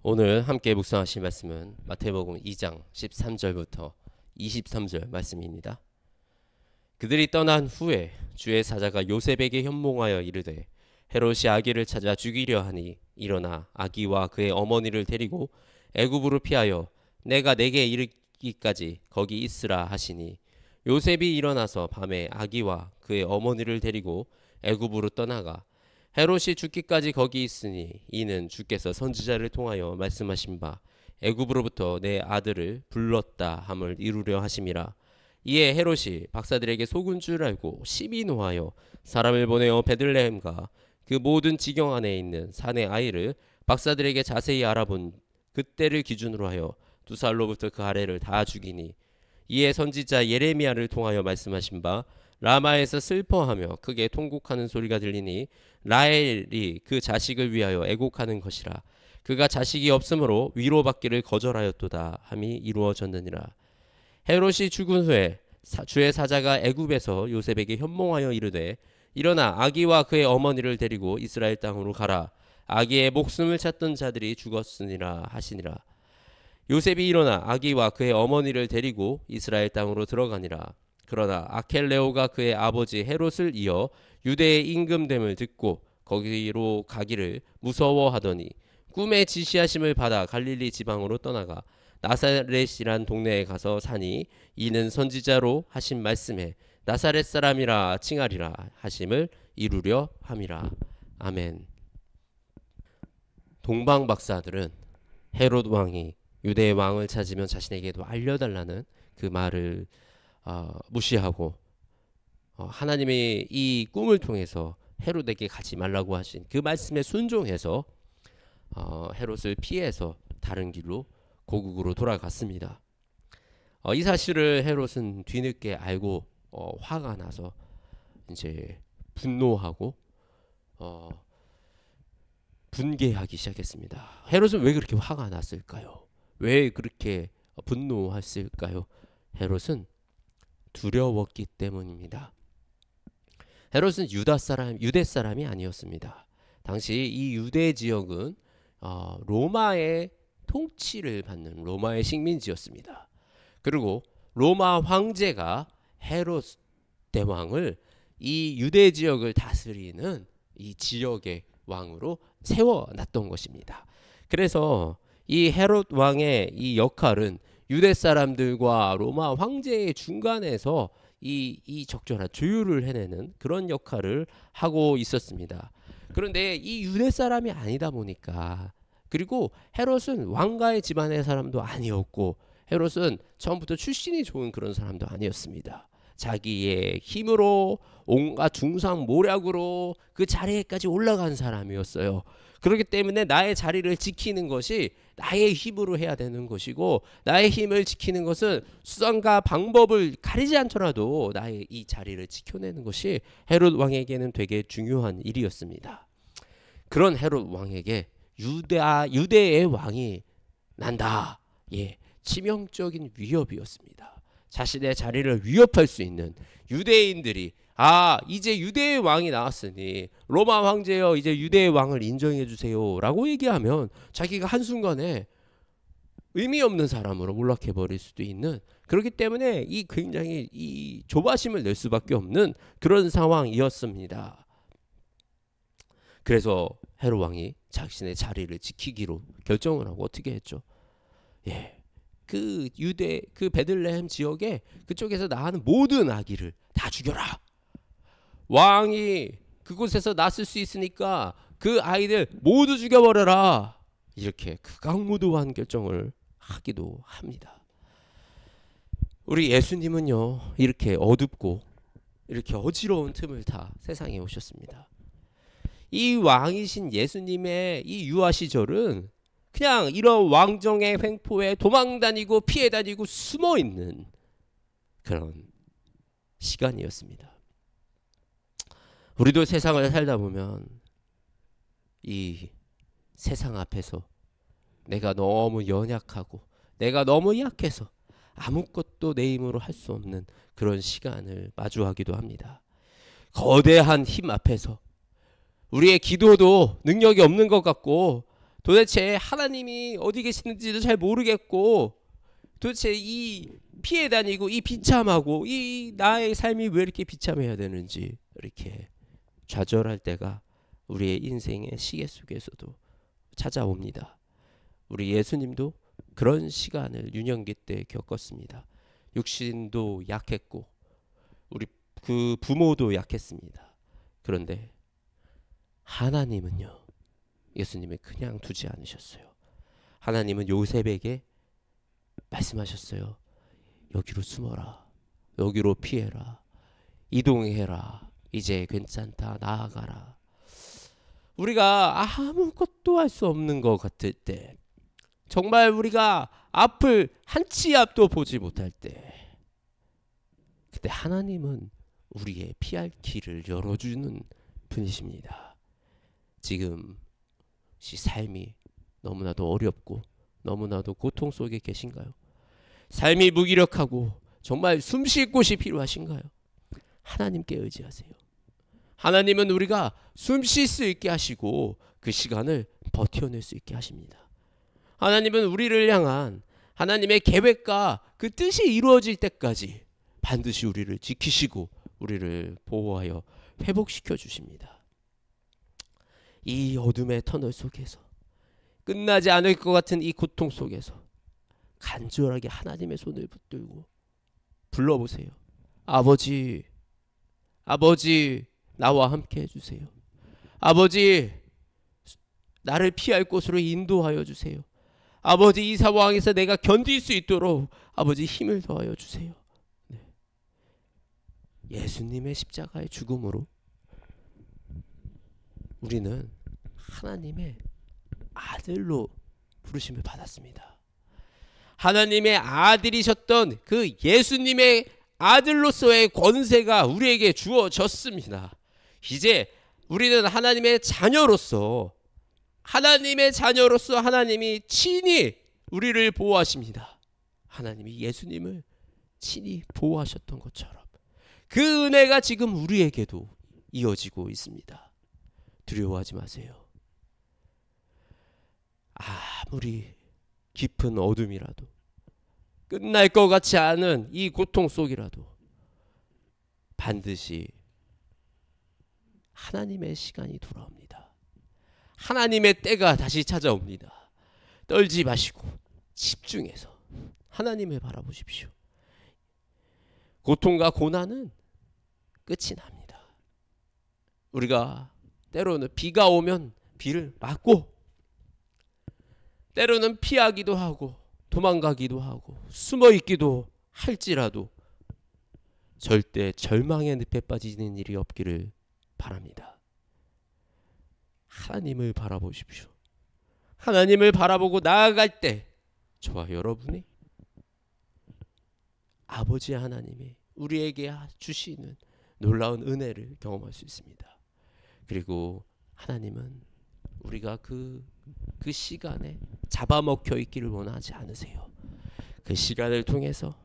오늘 함께 묵상하실 말씀은 마태복음 2장 13절부터 23절 말씀입니다. 그들이 떠난 후에 주의 사자가 요셉에게 현몽하여 이르되 헤롯이 아기를 찾아 죽이려 하니 일어나 아기와 그의 어머니를 데리고 애굽으로 피하여 내가 내게 이르기까지 거기 있으라 하시니 요셉이 일어나서 밤에 아기와 그의 어머니를 데리고 애굽으로 떠나가 헤롯이 죽기까지 거기 있으니 이는 주께서 선지자를 통하여 말씀하신 바 애굽으로부터 내 아들을 불렀다 함을 이루려 하심이라. 이에 헤롯이 박사들에게 속은 줄 알고 심히 노하여 사람을 보내어 베들레헴과 그 모든 지경 안에 있는 산의 아이를 박사들에게 자세히 알아본 그때를 기준으로 하여 2살로부터 그 아래를 다 죽이니, 이에 선지자 예레미야를 통하여 말씀하신 바 라마에서 슬퍼하며 크게 통곡하는 소리가 들리니 라헬이 그 자식을 위하여 애곡하는 것이라. 그가 자식이 없으므로 위로받기를 거절하였도다 함이 이루어졌느니라. 헤롯이 죽은 후에 주의 사자가 애굽에서 요셉에게 현몽하여 이르되 일어나 아기와 그의 어머니를 데리고 이스라엘 땅으로 가라. 아기의 목숨을 찾던 자들이 죽었으니라 하시니라. 요셉이 일어나 아기와 그의 어머니를 데리고 이스라엘 땅으로 들어가니라. 그러나 아켈레오가 그의 아버지 헤롯을 이어 유대의 임금됨을 듣고 거기로 가기를 무서워하더니 꿈의 지시하심을 받아 갈릴리 지방으로 떠나가 나사렛이란 동네에 가서 사니, 이는 선지자로 하신 말씀에 나사렛 사람이라 칭하리라 하심을 이루려 함이라. 아멘. 동방 박사들은 헤롯 왕이 유대의 왕을 찾으면 자신에게도 알려달라는 그 말을 무시하고 하나님이 이 꿈을 통해서 헤롯에게 가지 말라고 하신 그 말씀에 순종해서 헤롯을 피해서 다른 길로 고국으로 돌아갔습니다. 이 사실을 헤롯은 뒤늦게 알고 화가 나서 이제 분노하고 분개하기 시작했습니다. 헤롯은 왜 그렇게 화가 났을까요? 왜 그렇게 분노했을까요? 헤롯은 두려웠기 때문입니다. 헤롯은 유대 사람이 아니었습니다. 당시 이 유대 지역은 로마의 통치를 받는 로마의 식민지였습니다. 그리고 로마 황제가 헤롯 대왕을 이 유대 지역을 다스리는 이 지역의 왕으로 세워놨던 것입니다. 그래서 이 헤롯 왕의 이 역할은 유대 사람들과 로마 황제의 중간에서 이 적절한 조율을 해내는 그런 역할을 하고 있었습니다. 그런데 이 유대 사람이 아니다 보니까, 그리고 헤롯은 왕가의 집안의 사람도 아니었고 헤롯은 처음부터 출신이 좋은 그런 사람도 아니었습니다. 자기의 힘으로 온갖 중상모략으로 그 자리에까지 올라간 사람이었어요. 그렇기 때문에 나의 자리를 지키는 것이 나의 힘으로 해야 되는 것이고, 나의 힘을 지키는 것은 수단과 방법을 가리지 않더라도 나의 이 자리를 지켜내는 것이 헤롯 왕에게는 되게 중요한 일이었습니다. 그런 헤롯 왕에게 유대의 왕이 난다. 치명적인 위협이었습니다. 자신의 자리를 위협할 수 있는 유대인들이 이제 유대의 왕이 나왔으니 로마 황제여 이제 유대의 왕을 인정해 주세요 라고 얘기하면 자기가 한순간에 의미 없는 사람으로 몰락해 버릴 수도 있는, 그렇기 때문에 이 굉장히 이 조바심을 낼 수밖에 없는 그런 상황이었습니다. 그래서 헤롯 왕이 자신의 자리를 지키기로 결정을 하고 어떻게 했죠? 그 베들레헴 지역에 그쪽에서 낳은 모든 아기를 다 죽여라. 왕이 그곳에서 낳을 수 있으니까 그 아이들 모두 죽여버려라. 이렇게 극악무도한 결정을 하기도 합니다. 우리 예수님은요, 이렇게 어둡고 이렇게 어지러운 틈을 타 세상에 오셨습니다. 이 왕이신 예수님의 이 유아 시절은 그냥 이런 왕정의 횡포에 도망다니고 피해다니고 숨어있는 그런 시간이었습니다. 우리도 세상을 살다 보면 이 세상 앞에서 내가 너무 연약하고 내가 너무 약해서 아무것도 내 힘으로 할 수 없는 그런 시간을 마주하기도 합니다. 거대한 힘 앞에서 우리의 기도도 능력이 없는 것 같고 도대체 하나님이 어디 계시는지도 잘 모르겠고 도대체 이 피해 다니고 이 비참하고 이 나의 삶이 왜 이렇게 비참해야 되는지 이렇게 좌절할 때가 우리의 인생의 시계 속에서도 찾아옵니다. 우리 예수님도 그런 시간을 유년기 때 겪었습니다. 육신도 약했고 우리 그 부모도 약했습니다. 그런데 하나님은요, 예수님을 그냥 두지 않으셨어요. 하나님은 요셉에게 말씀하셨어요. 여기로 숨어라. 여기로 피해라. 이동해라. 이제 괜찮다. 나아가라. 우리가 아무것도 할 수 없는 것 같을 때, 정말 우리가 앞을 한 치 앞도 보지 못할 때, 그때 하나님은 우리의 피할 길을 열어주는 분이십니다. 지금 이 삶이 너무나도 어렵고 너무나도 고통 속에 계신가요? 삶이 무기력하고 정말 숨 쉴 곳이 필요하신가요? 하나님께 의지하세요. 하나님은 우리가 숨 쉴 수 있게 하시고 그 시간을 버텨낼 수 있게 하십니다. 하나님은 우리를 향한 하나님의 계획과 그 뜻이 이루어질 때까지 반드시 우리를 지키시고 우리를 보호하여 회복시켜 주십니다. 이 어둠의 터널 속에서 끝나지 않을 것 같은 이 고통 속에서 간절하게 하나님의 손을 붙들고 불러보세요. 아버지, 아버지, 나와 함께 해주세요. 아버지, 나를 피할 곳으로 인도하여 주세요. 아버지, 이 상황에서 내가 견딜 수 있도록 아버지 힘을 더하여 주세요. 네. 예수님의 십자가의 죽음으로 우리는 하나님의 아들로 부르심을 받았습니다. 하나님의 아들이셨던 그 예수님의 아들로서의 권세가 우리에게 주어졌습니다. 이제 우리는 하나님의 자녀로서 하나님이 친히 우리를 보호하십니다. 하나님이 예수님을 친히 보호하셨던 것처럼 그 은혜가 지금 우리에게도 이어지고 있습니다. 두려워하지 마세요. 아무리 깊은 어둠이라도 끝날 것 같지 않은 이 고통 속이라도 반드시 하나님의 시간이 돌아옵니다. 하나님의 때가 다시 찾아옵니다. 떨지 마시고 집중해서 하나님을 바라보십시오. 고통과 고난은 끝이 납니다. 우리가 때로는 비가 오면 비를 맞고 때로는 피하기도 하고 도망가기도 하고 숨어있기도 할지라도 절대 절망의 늪에 빠지는 일이 없기를 바랍니다. 하나님을 바라보십시오. 하나님을 바라보고 나아갈 때 저와 여러분이 아버지 하나님이 우리에게 주시는 놀라운 은혜를 경험할 수 있습니다. 그리고 하나님은 우리가 그 시간에 잡아먹혀 있기를 원하지 않으세요. 그 시간을 통해서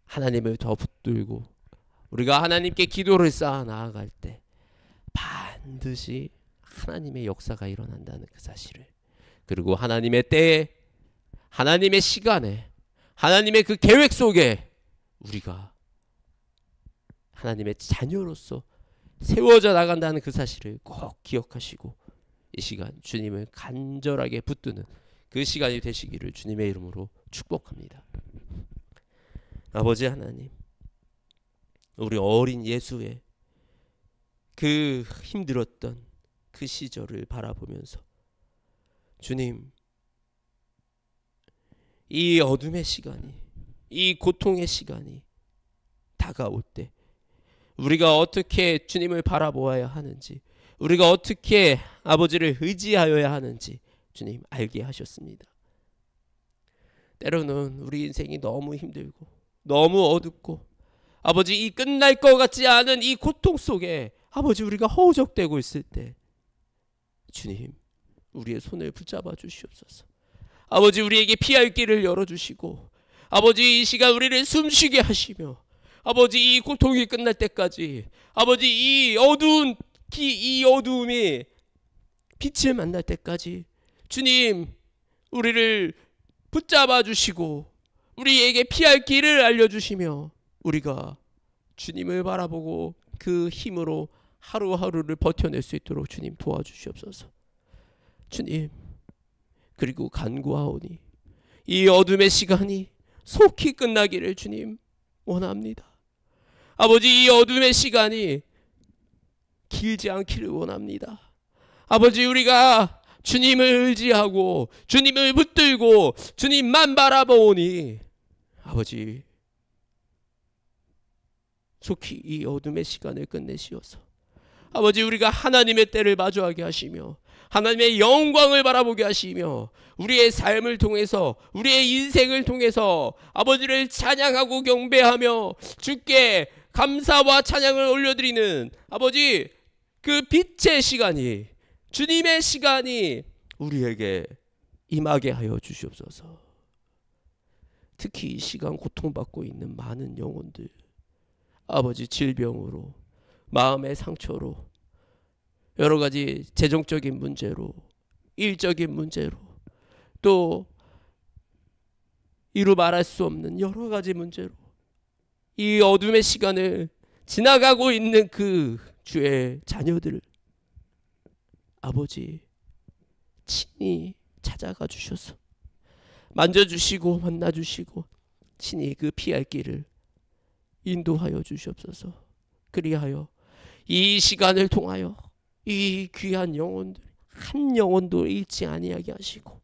하나님을 더 붙들고 우리가 하나님께 기도를 쌓아 나아갈 때 반드시 하나님의 역사가 일어난다는 그 사실을, 그리고 하나님의 때에 하나님의 시간에 하나님의 그 계획 속에 우리가 하나님의 자녀로서 세워져 나간다는 그 사실을 꼭 기억하시고 이 시간 주님을 간절하게 붙드는 그 시간이 되시기를 주님의 이름으로 축복합니다. 아버지 하나님, 우리 어린 예수의 그 힘들었던 그 시절을 바라보면서 주님, 이 어둠의 시간이, 이 고통의 시간이 다가올 때 우리가 어떻게 주님을 바라보아야 하는지, 우리가 어떻게 아버지를 의지하여야 하는지 주님 알게 하셨습니다. 때로는 우리 인생이 너무 힘들고 너무 어둡고 아버지 이 끝날 것 같지 않은 이 고통 속에 아버지 우리가 허우적대고 있을 때 주님 우리의 손을 붙잡아 주시옵소서. 아버지 우리에게 피할 길을 열어주시고 아버지 이 시간 우리를 숨쉬게 하시며 아버지 이 고통이 끝날 때까지 아버지 이 어두움이 빛을 만날 때까지 주님 우리를 붙잡아 주시고 우리에게 피할 길을 알려주시며 우리가 주님을 바라보고 그 힘으로 하루하루를 버텨낼 수 있도록 주님 도와주시옵소서. 주님, 그리고 간구하오니 이 어둠의 시간이 속히 끝나기를 주님 원합니다. 아버지, 이 어둠의 시간이 길지 않기를 원합니다. 아버지, 우리가 주님을 의지하고 주님을 붙들고 주님만 바라보니 아버지 속히 이 어둠의 시간을 끝내시어서 아버지 우리가 하나님의 때를 마주하게 하시며 하나님의 영광을 바라보게 하시며 우리의 삶을 통해서 우리의 인생을 통해서 아버지를 찬양하고 경배하며 주께 감사와 찬양을 올려드리는 아버지 그 빛의 시간이 주님의 시간이 우리에게 임하게 하여 주시옵소서. 특히 이 시간 고통받고 있는 많은 영혼들 아버지 질병으로 마음의 상처로 여러 가지 재정적인 문제로 일적인 문제로 또 이루 말할 수 없는 여러 가지 문제로 이 어둠의 시간을 지나가고 있는 그 주의 자녀들을 아버지 친히 찾아가 주셔서 만져주시고 만나주시고 친히 그 피할 길을 인도하여 주시옵소서. 그리하여 이 시간을 통하여 이 귀한 영혼들 한 영혼도 잃지 아니하게 하시고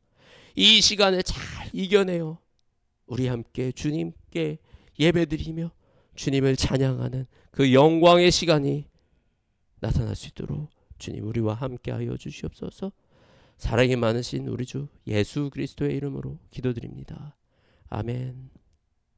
이 시간을 잘 이겨내어 우리 함께 주님께 예배드리며 주님을 찬양하는 그 영광의 시간이 나타날 수 있도록 주님 우리와 함께 하여 주시옵소서. 사랑이 많으신 우리 주 예수 그리스도의 이름으로 기도드립니다. 아멘.